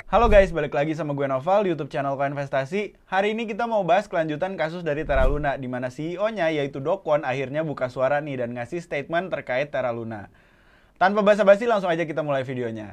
Halo guys, balik lagi sama gue Noval di YouTube channel Koinvestasi. Hari ini kita mau bahas kelanjutan kasus dari Terra Luna, di mana CEO-nya yaitu Do Kwon akhirnya buka suara nih dan ngasih statement terkait Terra Luna. Tanpa basa-basi langsung aja kita mulai videonya.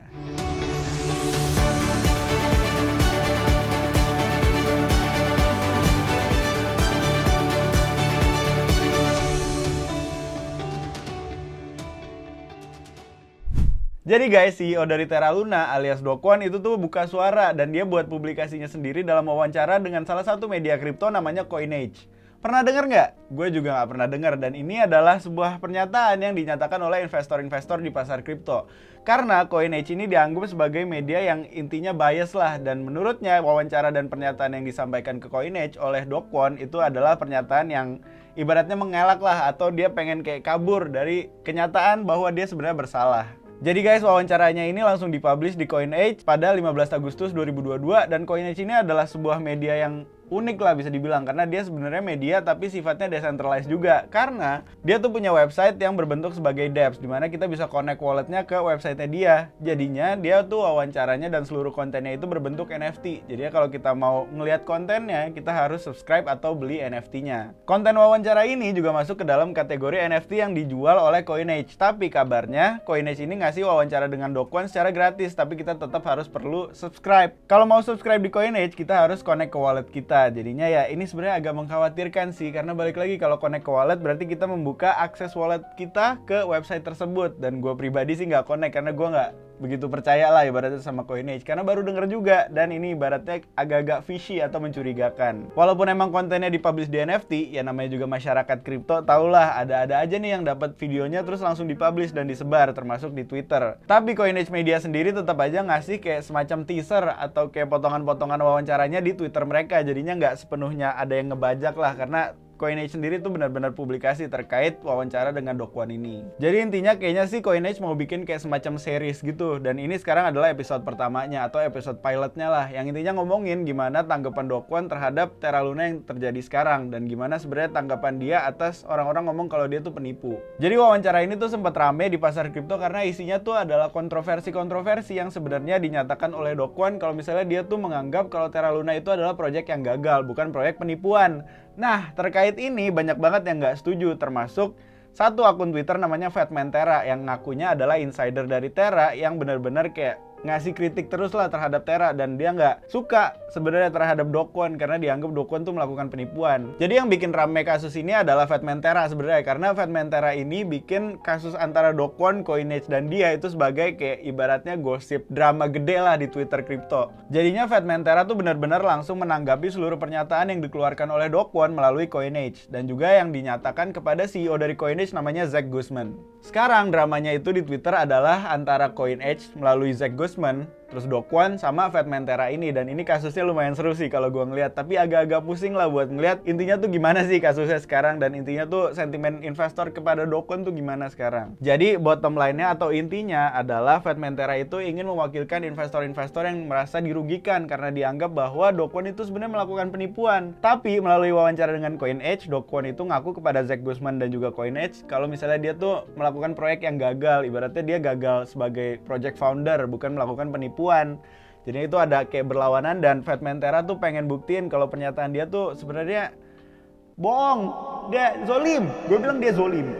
Jadi guys, CEO dari Terra Luna alias Do Kwon itu tuh buka suara dan dia buat publikasinya sendiri dalam wawancara dengan salah satu media kripto namanya Coinage. Pernah denger nggak? Gue juga nggak pernah denger, dan ini adalah sebuah pernyataan yang dinyatakan oleh investor-investor di pasar kripto. Karena Coinage ini dianggap sebagai media yang intinya bias lah, dan menurutnya wawancara dan pernyataan yang disampaikan ke Coinage oleh Do Kwon itu adalah pernyataan yang ibaratnya mengelak lah, atau dia pengen kayak kabur dari kenyataan bahwa dia sebenarnya bersalah. Jadi guys, wawancaranya ini langsung dipublish di Coinage pada 15 Agustus 2022, dan Coinage ini adalah sebuah media yang unik lah bisa dibilang, karena dia sebenarnya media tapi sifatnya decentralized juga, karena dia tuh punya website yang berbentuk sebagai dApps, dimana kita bisa connect walletnya ke websitenya dia. Jadinya dia tuh wawancaranya dan seluruh kontennya itu berbentuk NFT. Jadi kalau kita mau ngelihat kontennya, kita harus subscribe atau beli NFT-nya. Konten wawancara ini juga masuk ke dalam kategori NFT yang dijual oleh Coinage. Tapi kabarnya Coinage ini ngasih wawancara dengan Do Kwon secara gratis, tapi kita tetap harus perlu subscribe. Kalau mau subscribe di Coinage, kita harus connect ke wallet kita. Jadinya ya ini sebenarnya agak mengkhawatirkan sih, karena balik lagi kalau connect ke wallet berarti kita membuka akses wallet kita ke website tersebut, dan gue pribadi sih nggak connect karena gue nggak begitu percaya lah ibaratnya sama Coinage, karena baru denger juga, dan ini ibaratnya agak-agak fishy atau mencurigakan. Walaupun emang kontennya dipublish di NFT, ya namanya juga masyarakat kripto, tahulah ada-ada aja nih yang dapat videonya terus langsung dipublish dan disebar, termasuk di Twitter. Tapi Coinage Media sendiri tetap aja ngasih kayak semacam teaser atau kayak potongan-potongan wawancaranya di Twitter mereka, jadinya nggak sepenuhnya ada yang ngebajak lah, karena Coinage sendiri tuh benar-benar publikasi terkait wawancara dengan Do Kwon ini. Jadi intinya kayaknya sih Coinage mau bikin kayak semacam series gitu, dan ini sekarang adalah episode pertamanya atau episode pilotnya lah, yang intinya ngomongin gimana tanggapan Do Kwon terhadap Terra Luna yang terjadi sekarang, dan gimana sebenarnya tanggapan dia atas orang-orang ngomong kalau dia tuh penipu. Jadi wawancara ini tuh sempat rame di pasar kripto karena isinya tuh adalah kontroversi-kontroversi yang sebenarnya dinyatakan oleh Do Kwon kalau misalnya dia tuh menganggap kalau Terra Luna itu adalah proyek yang gagal, bukan proyek penipuan. Nah, terkait ini banyak banget yang nggak setuju, termasuk satu akun Twitter namanya Fatman Terra yang ngakunya adalah insider dari Terra yang benar-benar kayak ngasih kritik terus lah terhadap Terra, dan dia nggak suka sebenarnya terhadap Do Kwon karena dianggap Do Kwon tuh melakukan penipuan. Jadi yang bikin rame kasus ini adalah Fatman Terra sebenarnya, karena Fatman Terra ini bikin kasus antara Do Kwon, Coinage, dan dia itu sebagai kayak ibaratnya gosip drama gede lah di Twitter kripto. Jadinya Fatman Terra tuh benar-benar langsung menanggapi seluruh pernyataan yang dikeluarkan oleh Do Kwon melalui Coinage, dan juga yang dinyatakan kepada CEO dari Coinage namanya Zach Guzman. Sekarang dramanya itu di Twitter adalah antara Coinage melalui Zach Guzman, terus Do Kwon sama Fatman Terra ini, dan ini kasusnya lumayan seru sih kalau gue ngeliat, tapi agak-agak pusing lah buat ngeliat intinya tuh gimana sih kasusnya sekarang, dan intinya tuh sentimen investor kepada Do Kwon tuh gimana sekarang. Jadi bottom line-nya atau intinya adalah Fatman Terra itu ingin mewakilkan investor-investor yang merasa dirugikan karena dianggap bahwa Do Kwon itu sebenarnya melakukan penipuan. Tapi melalui wawancara dengan Coinage, Do Kwon itu ngaku kepada Zach Guzman dan juga Coinage kalau misalnya dia tuh melakukan proyek yang gagal, ibaratnya dia gagal sebagai project founder, bukan melakukan penipuan. Jadi itu ada kayak berlawanan, dan Fatman Terra tuh pengen buktiin kalau pernyataan dia tuh sebenarnya bohong, dia zolim. Gue bilang dia zolim.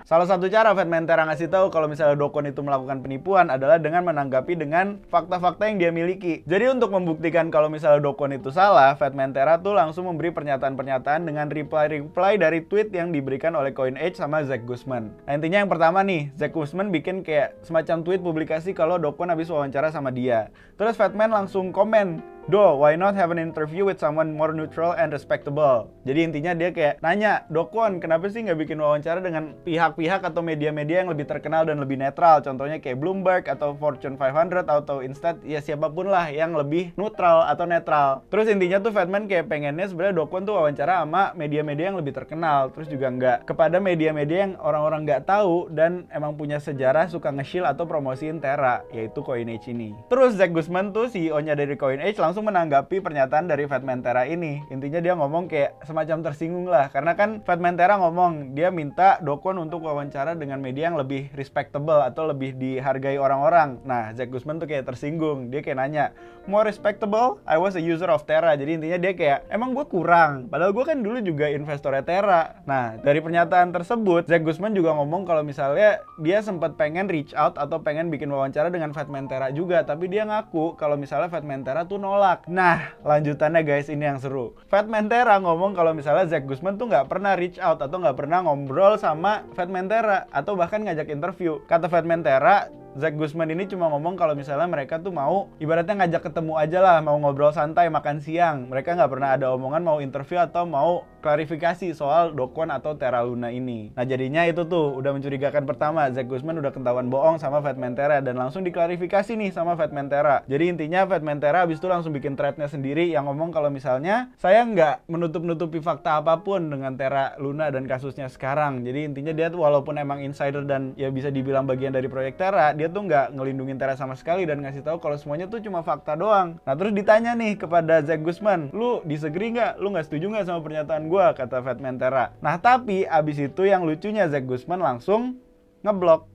Salah satu cara Fatman Terra ngasih tahu kalau misalnya Do Kwon itu melakukan penipuan adalah dengan menanggapi dengan fakta-fakta yang dia miliki. Jadi untuk membuktikan kalau misalnya Do Kwon itu salah, Fatman Terra tuh langsung memberi pernyataan-pernyataan dengan reply dari tweet yang diberikan oleh Coinage sama Zach Guzman. Nah, intinya yang pertama nih, Zach Guzman bikin kayak semacam tweet publikasi kalau Do Kwon habis wawancara sama dia. Terus Fatman langsung komen, "Do, why not have an interview with someone more neutral and respectable?" Jadi intinya dia kayak nanya, Do Kwon, kenapa sih nggak bikin wawancara dengan pihak-pihak atau media-media yang lebih terkenal dan lebih netral? Contohnya kayak Bloomberg atau Fortune 500 atau Instead ya siapapun lah yang lebih neutral atau netral. Terus intinya tuh Fatman kayak pengennya sebenarnya Do Kwon tuh wawancara sama media-media yang lebih terkenal. Terus juga nggak kepada media-media yang orang-orang nggak tahu dan emang punya sejarah suka nge-shield atau promosiin Terra, yaitu Coinage ini. Terus Zach Guzman tuh CEO-nya dari Coinage langsung menanggapi pernyataan dari Fatman-Tera ini. Intinya dia ngomong kayak semacam tersinggung lah, karena kan Fatman-Tera ngomong dia minta Do Kwon untuk wawancara dengan media yang lebih respectable atau lebih dihargai orang-orang. Nah, Zack Guzman tuh kayak tersinggung, dia kayak nanya, more respectable? I was a user of Terra. Jadi intinya dia kayak, emang gue kurang? Padahal gue kan dulu juga investornya Terra. Nah, dari pernyataan tersebut, Zack Guzman juga ngomong kalau misalnya dia sempat pengen reach out atau pengen bikin wawancara dengan Fatman-Tera juga, tapi dia ngaku kalau misalnya Fatman-Tera tuh nolak. Nah, lanjutannya guys, ini yang seru. Fatman-Tera ngomong kalau misalnya Zack Guzman tuh nggak pernah reach out atau nggak pernah ngobrol sama Fatman-Tera atau bahkan ngajak interview. Kata Fatman-Tera, Zack Guzman ini cuma ngomong kalau misalnya mereka tuh mau ibaratnya ngajak ketemu aja lah, mau ngobrol santai, makan siang. Mereka nggak pernah ada omongan mau interview atau mau klarifikasi soal Do Kwon atau Terra Luna ini. Nah jadinya itu tuh udah mencurigakan pertama, Zack Guzman udah ketahuan bohong sama Fatman-Tera dan langsung diklarifikasi nih sama Fatman-Tera. Jadi intinya Fatman-Tera abis itu langsung bikin threadnya sendiri yang ngomong kalau misalnya saya nggak menutup-nutupi fakta apapun dengan Terra Luna dan kasusnya sekarang. Jadi intinya dia tuh walaupun emang insider dan ya bisa dibilang bagian dari proyek Terra, dia tuh nggak ngelindungin Terra sama sekali dan ngasih tahu kalau semuanya tuh cuma fakta doang. Nah terus ditanya nih kepada Zack Guzman, lu disagree nggak? Lu nggak setuju nggak sama pernyataan gua? Kata Fatman-Tera. Nah tapi abis itu yang lucunya Zack Guzman langsung ngeblok.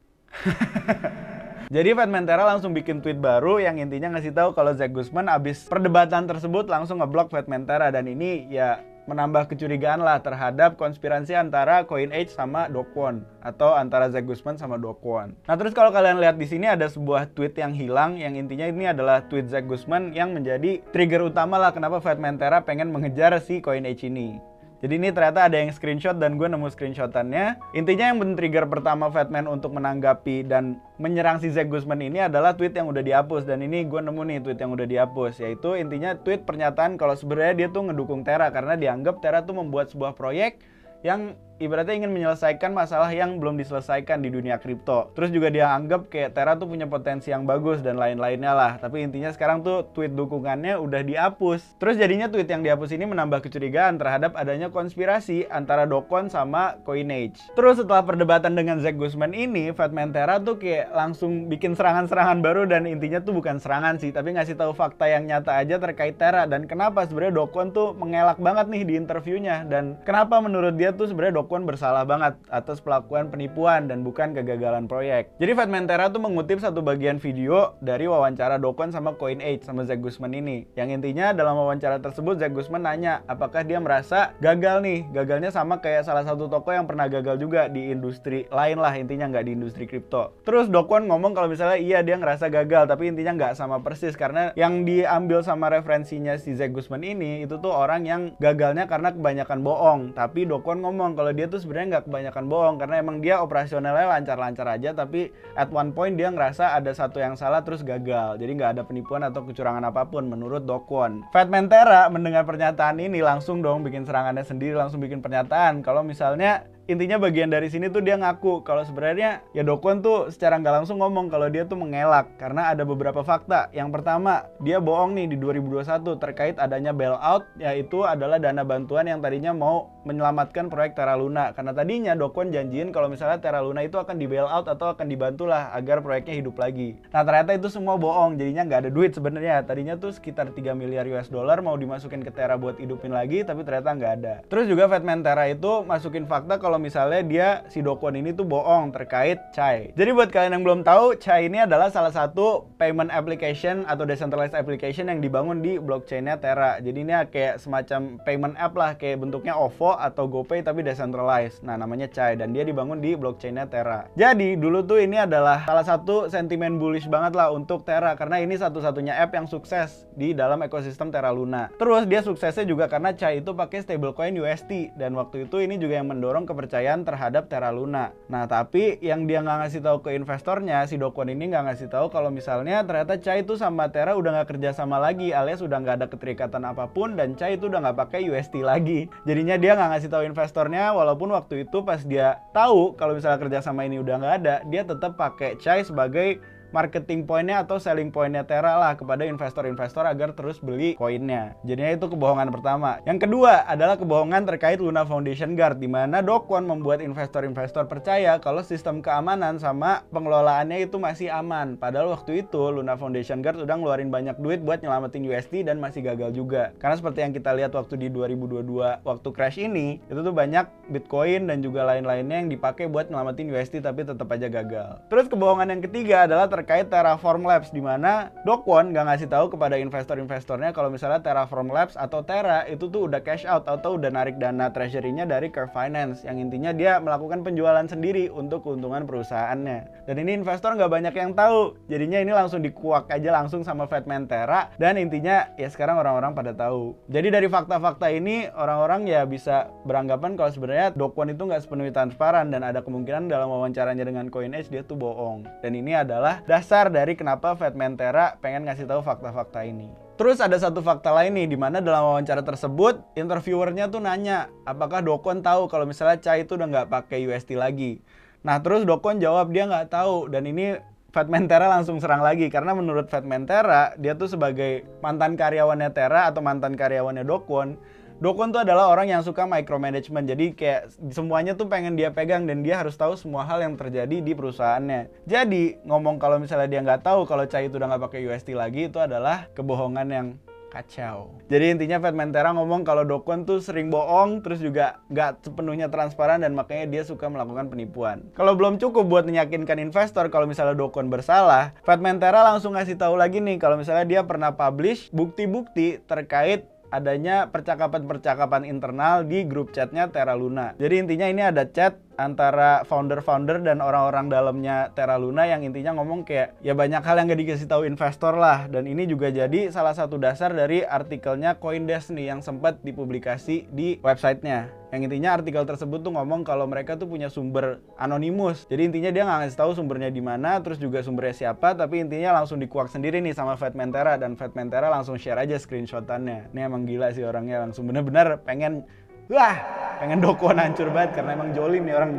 Jadi Fatman-Tera langsung bikin tweet baru yang intinya ngasih tahu kalau Zack Guzman abis perdebatan tersebut langsung ngeblok Fatman-Tera, dan ini ya menambah kecurigaan lah terhadap konspirasi antara CoinEdge sama Do Kwon atau antara Zack Guzman sama Do Kwon. Nah terus kalau kalian lihat di sini ada sebuah tweet yang hilang yang intinya ini adalah tweet Zack Guzman yang menjadi trigger utama lah kenapa Fatman-Tera pengen mengejar si CoinEdge ini. Jadi ini ternyata ada yang screenshot dan gue nemu screenshotannya. Intinya yang men-trigger pertama Fatman untuk menanggapi dan menyerang si Zack Guzman ini adalah tweet yang udah dihapus. Dan ini gue nemu nih tweet yang udah dihapus, yaitu intinya tweet pernyataan kalau sebenarnya dia tuh ngedukung Terra karena dianggap Terra tuh membuat sebuah proyek yang ibaratnya ingin menyelesaikan masalah yang belum diselesaikan di dunia kripto. Terus juga dia anggap kayak Terra tuh punya potensi yang bagus dan lain-lainnya lah. Tapi intinya sekarang tuh tweet dukungannya udah dihapus. Terus jadinya tweet yang dihapus ini menambah kecurigaan terhadap adanya konspirasi antara Do Kwon sama CoinEdge. Terus setelah perdebatan dengan Zack Guzman ini, Fatman-Tera tuh kayak langsung bikin serangan-serangan baru dan intinya tuh bukan serangan sih, tapi ngasih tahu fakta yang nyata aja terkait Terra dan kenapa sebenarnya Do Kwon tuh mengelak banget nih di interviewnya dan kenapa menurut dia tuh sebenarnya Do Kwon bersalah banget atas pelakuan penipuan dan bukan kegagalan proyek. Jadi Fatman-Tera tuh mengutip satu bagian video dari wawancara Do Kwon sama CoinEdge sama Zack Guzman ini. Yang intinya dalam wawancara tersebut Zack Guzman nanya apakah dia merasa gagal nih. Gagalnya sama kayak salah satu toko yang pernah gagal juga di industri lain lah, intinya nggak di industri kripto. Terus Do Kwon ngomong kalau misalnya iya dia ngerasa gagal tapi intinya nggak sama persis karena yang diambil sama referensinya si Zack Guzman ini itu tuh orang yang gagalnya karena kebanyakan bohong. Tapi Do Kwon ngomong kalau dia tuh sebenarnya nggak kebanyakan bohong karena emang dia operasionalnya lancar-lancar aja, tapi at one point dia ngerasa ada satu yang salah terus gagal. Jadi nggak ada penipuan atau kecurangan apapun menurut Do Kwon. Fatman-Tera mendengar pernyataan ini langsung dong bikin serangannya sendiri, langsung bikin pernyataan kalau misalnya intinya bagian dari sini tuh dia ngaku kalau sebenarnya ya Do Kwon tuh secara nggak langsung ngomong kalau dia tuh mengelak karena ada beberapa fakta. Yang pertama, dia bohong nih di 2021 terkait adanya bailout, yaitu adalah dana bantuan yang tadinya mau menyelamatkan proyek Terra Luna. Karena tadinya Do Kwon janjiin kalau misalnya Terra Luna itu akan di bailout atau akan dibantulah agar proyeknya hidup lagi. Nah ternyata itu semua bohong, jadinya nggak ada duit sebenarnya. Tadinya tuh sekitar 3 miliar US dollar mau dimasukin ke Terra buat hidupin lagi, tapi ternyata nggak ada. Terus juga Fatman-Tera itu masukin fakta kalau misalnya dia si Do Kwon ini tuh bohong terkait Chai. Jadi buat kalian yang belum tahu, Chai ini adalah salah satu payment application atau decentralized application yang dibangun di blockchainnya Terra. Jadi ini kayak semacam payment app lah, kayak bentuknya OVO atau GoPay tapi decentralized. Nah namanya Chai dan dia dibangun di blockchainnya Terra. Jadi dulu tuh ini adalah salah satu sentimen bullish banget lah untuk Terra karena ini satu-satunya app yang sukses di dalam ekosistem Terra Luna. Terus dia suksesnya juga karena Chai itu pakai stablecoin UST dan waktu itu ini juga yang mendorong kepercayaan terhadap Terra Luna. Nah tapi yang dia nggak ngasih tahu ke investornya, si Do Kwon ini nggak ngasih tahu kalau misalnya ternyata Chai itu sama Terra udah nggak kerja sama lagi, alias udah nggak ada keterikatan apapun dan Chai itu udah nggak pakai UST lagi. Jadinya dia nggak ngasih tahu investornya, walaupun waktu itu pas dia tahu kalau misalnya kerja sama ini udah nggak ada, dia tetap pakai Chai sebagai marketing pointnya atau selling pointnya Terra lah kepada investor-investor agar terus beli koinnya. Jadinya itu kebohongan pertama. Yang kedua adalah kebohongan terkait Luna Foundation Guard, di mana Do Kwon membuat investor-investor percaya kalau sistem keamanan sama pengelolaannya itu masih aman. Padahal waktu itu Luna Foundation Guard udah ngeluarin banyak duit buat nyelamatin USD dan masih gagal juga. Karena seperti yang kita lihat waktu di 2022 waktu crash ini, itu tuh banyak Bitcoin dan juga lain-lainnya yang dipakai buat nyelamatin USD tapi tetap aja gagal. Terus kebohongan yang ketiga adalah terkait Terraform Labs, di mana Do Kwon gak ngasih tahu kepada investor-investornya kalau misalnya Terraform Labs atau Terra itu tuh udah cash out atau udah narik dana treasury-nya dari Curve Finance, yang intinya dia melakukan penjualan sendiri untuk keuntungan perusahaannya. Dan ini investor nggak banyak yang tahu, jadinya ini langsung dikuak aja langsung sama Fatman Terra, dan intinya ya sekarang orang-orang pada tahu. Jadi dari fakta-fakta ini orang-orang ya bisa beranggapan kalau sebenarnya Do Kwon itu nggak sepenuhnya transparan dan ada kemungkinan dalam wawancaranya dengan CoinEdge dia tuh bohong. Dan ini adalah dasar dari kenapa Fatman Terra pengen ngasih tahu fakta-fakta ini. Terus ada satu fakta lain nih, dimana dalam wawancara tersebut interviewernya tuh nanya apakah Do Kwon tahu kalau misalnya Cha itu udah nggak pakai USD lagi. Nah terus Do Kwon jawab dia nggak tahu, dan ini Fatman Terra langsung serang lagi karena menurut Fatman Terra dia tuh sebagai mantan karyawannya Terra atau mantan karyawannya Do Kwon tuh adalah orang yang suka micromanagement. Jadi kayak semuanya tuh pengen dia pegang dan dia harus tahu semua hal yang terjadi di perusahaannya. Jadi ngomong kalau misalnya dia nggak tahu kalau Cha itu udah nggak pakai USD lagi, itu adalah kebohongan yang kacau. Jadi intinya Fatman Terra ngomong kalau Do Kwon tuh sering bohong, terus juga nggak sepenuhnya transparan, dan makanya dia suka melakukan penipuan. Kalau belum cukup buat meyakinkan investor kalau misalnya Do Kwon bersalah, Fatman Terra langsung ngasih tahu lagi nih kalau misalnya dia pernah publish bukti-bukti terkait adanya percakapan-percakapan internal di grup chatnya Terra Luna. Jadi intinya ini ada chat antara founder-founder dan orang-orang dalamnya Terra Luna yang intinya ngomong kayak ya banyak hal yang gak dikasih tahu investor lah. Dan ini juga jadi salah satu dasar dari artikelnya CoinDesk nih yang sempat dipublikasi di websitenya. Yang intinya artikel tersebut tuh ngomong kalau mereka tuh punya sumber anonimus. Jadi intinya dia nggak ngasih tahu sumbernya di mana, terus juga sumbernya siapa, tapi intinya langsung dikuak sendiri nih sama Fatman Terra, dan Fatman Terra langsung share aja screenshotannya. Ini emang gila sih orangnya, langsung bener-bener pengen Do Kwon hancur banget karena emang jolim nih orang.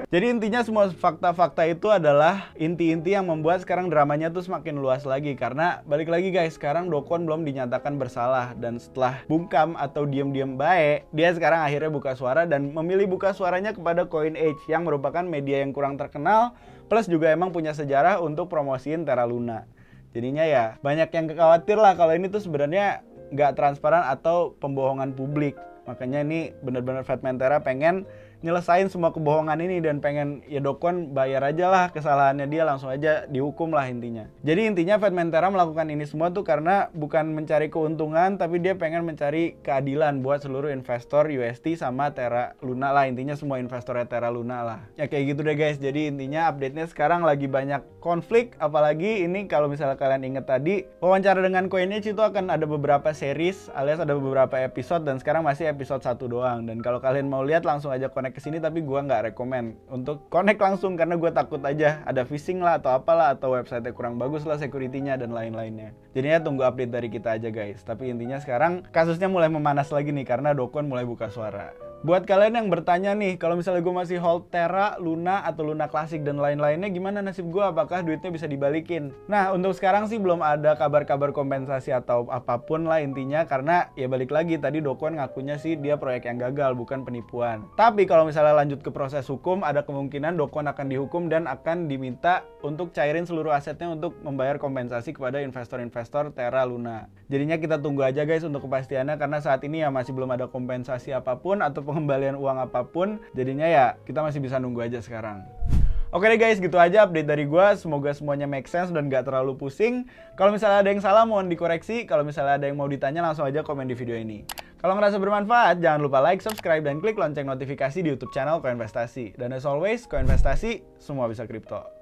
Jadi intinya semua fakta-fakta itu adalah inti-inti yang membuat sekarang dramanya tuh semakin luas lagi. Karena balik lagi guys, sekarang Do Kwon belum dinyatakan bersalah. Dan setelah bungkam atau diem-diem baik, dia sekarang akhirnya buka suara dan memilih buka suaranya kepada CoinEdge yang merupakan media yang kurang terkenal, plus juga emang punya sejarah untuk promosiin Terra Luna. Jadinya ya banyak yang khawatir lah kalau ini tuh sebenarnya nggak transparan atau pembohongan publik. Makanya ini benar-benar Fatman Terra pengen nyelesain semua kebohongan ini dan pengen ya Do Kwon bayar aja lah kesalahannya dia, langsung aja dihukum lah intinya. Jadi intinya Fatman Terra melakukan ini semua tuh karena bukan mencari keuntungan, tapi dia pengen mencari keadilan buat seluruh investor USD sama Terra Luna lah, intinya semua investornya Terra Luna lah. Ya kayak gitu deh guys. Jadi intinya update-nya sekarang lagi banyak konflik, apalagi ini kalau misalnya kalian inget tadi wawancara dengan CoinEdge itu akan ada beberapa series alias ada beberapa episode, dan sekarang masih episode 1 doang. Dan kalau kalian mau lihat langsung aja connect ke sini, tapi gua nggak rekomen untuk connect langsung karena gue takut aja ada phishing lah atau apalah, atau website kurang bagus lah security-nya dan lain-lainnya. Jadinya tunggu update dari kita aja guys. Tapi intinya sekarang kasusnya mulai memanas lagi nih karena Do Kwon mulai buka suara. Buat kalian yang bertanya nih, kalau misalnya gue masih hold Terra, Luna, atau Luna Classic dan lain-lainnya, gimana nasib gue? Apakah duitnya bisa dibalikin? Nah, untuk sekarang sih belum ada kabar-kabar kompensasi atau apapun lah intinya, karena ya balik lagi tadi Do Kwon ngakunya sih dia proyek yang gagal, bukan penipuan. Tapi kalau misalnya lanjut ke proses hukum, ada kemungkinan Do Kwon akan dihukum dan akan diminta untuk cairin seluruh asetnya untuk membayar kompensasi kepada investor-investor Terra Luna. Jadinya kita tunggu aja guys untuk kepastiannya, karena saat ini ya masih belum ada kompensasi apapun atau pengembalian uang apapun. Jadinya ya kita masih bisa nunggu aja sekarang. Oke deh guys, gitu aja update dari gue. Semoga semuanya make sense dan gak terlalu pusing. Kalau misalnya ada yang salah mohon dikoreksi. Kalau misalnya ada yang mau ditanya langsung aja komen di video ini. Kalau ngerasa bermanfaat jangan lupa like, subscribe, dan klik lonceng notifikasi di YouTube channel Koinvestasi. Dan as always, Koinvestasi semua bisa kripto.